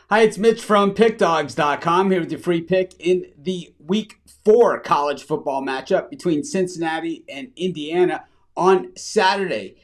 Hi, it's Mitch from Pickdawgz.com here with your free pick in the Week 4 college football matchup between Cincinnati and Indiana on Saturday,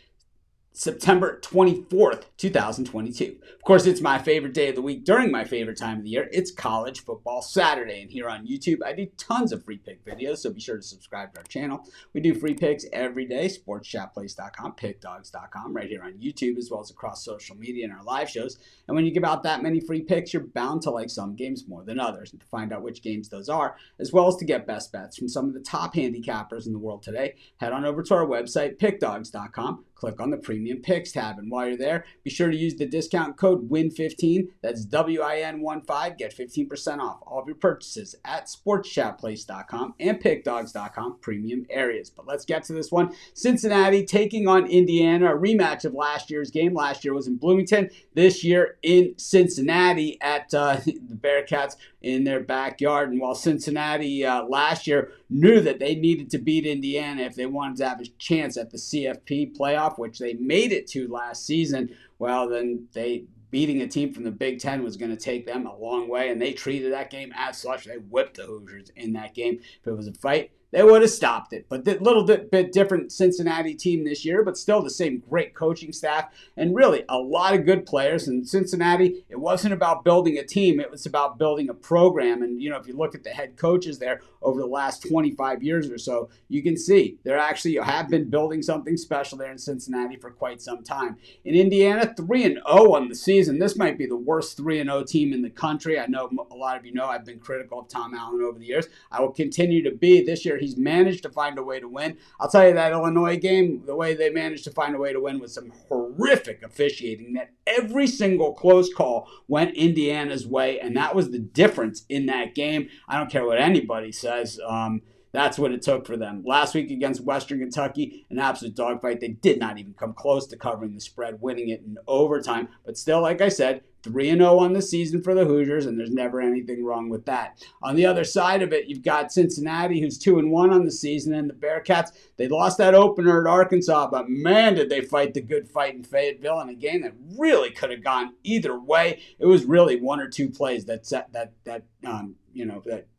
September 24th, 2022. Of course, it's my favorite day of the week during my favorite time of the year. It's College Football Saturday. And here on YouTube, I do tons of free pick videos, so be sure to subscribe to our channel. We do free picks every day, sportschatplace.com, pickdawgz.com, right here on YouTube, as well as across social media and our live shows. And when you give out that many free picks, you're bound to like some games more than others. And to find out which games those are, as well as to get best bets from some of the top handicappers in the world today, head on over to our website, pickdawgz.com. Click on the Premium Picks tab, and while you're there, be sure to use the discount code WIN15, that's WIN15, get 15% off all of your purchases at sportschatplace.com and pickdawgz.com premium areas. But let's get to this one. Cincinnati taking on Indiana, a rematch of last year's game. Last year was in Bloomington, this year in Cincinnati at the Bearcats in their backyard. And while Cincinnati last year knew that they needed to beat Indiana if they wanted to have a chance at the CFP playoff, which they made it to last season, well, then beating a team from the Big Ten was going to take them a long way, and they treated that game as such. They whipped the Hoosiers in that game. If it was a fight, they would have stopped it. But a little bit different Cincinnati team this year, but still the same great coaching staff and really a lot of good players. And Cincinnati, it wasn't about building a team. It was about building a program. And, if you look at the head coaches there over the last 25 years or so, you can see they actually have been building something special there in Cincinnati for quite some time. In Indiana, 3-0 on the season. This might be the worst 3-0 team in the country. I know a lot of you know I've been critical of Tom Allen over the years. I will continue to be. This year, he's managed to find a way to win. I'll tell you that Illinois game, the way they managed to find a way to win was some horrific officiating, that every single close call went Indiana's way, and that was the difference in that game. I don't care what anybody says. That's what it took for them. Last week against Western Kentucky, an absolute dogfight. They did not even come close to covering the spread, winning it in overtime. But still, like I said, 3-0 on the season for the Hoosiers, and there's never anything wrong with that. On the other side of it, you've got Cincinnati, who's 2-1 on the season, and the Bearcats, they lost that opener at Arkansas, but man, did they fight the good fight in Fayetteville in a game that really could have gone either way. It was really one or two plays that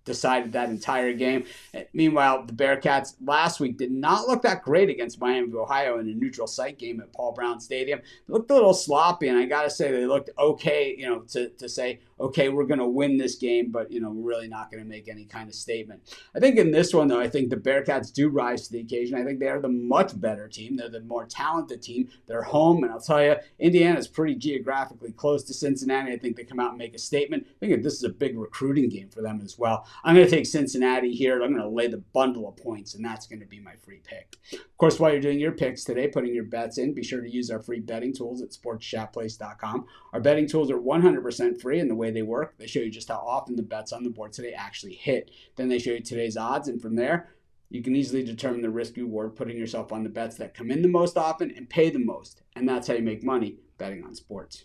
decided that entire game. Meanwhile, the Bearcats last week did not look that great against Miami of Ohio in a neutral site game at Paul Brown Stadium. They looked a little sloppy, and I got to say they looked okay, to say, okay, we're going to win this game, but, we're really not going to make any kind of statement. I think in this one, though, I think the Bearcats do rise to the occasion. I think they are the much better team. They're the more talented team. They're home, and I'll tell you, Indiana's pretty geographically close to Cincinnati. I think they come out and make a statement. I think this is a big recruiting game for them as well. I'm going to take Cincinnati here. I'm going to lay the bundle of points, and that's going to be my free pick. Of course, while you're doing your picks today, putting your bets in, be sure to use our free betting tools at sportschatplace.com. Our betting tools are 100% free, and the way they work, they show you just how often the bets on the board today actually hit. Then they show you today's odds, and from there, you can easily determine the risk reward, putting yourself on the bets that come in the most often and pay the most. And that's how you make money betting on sports.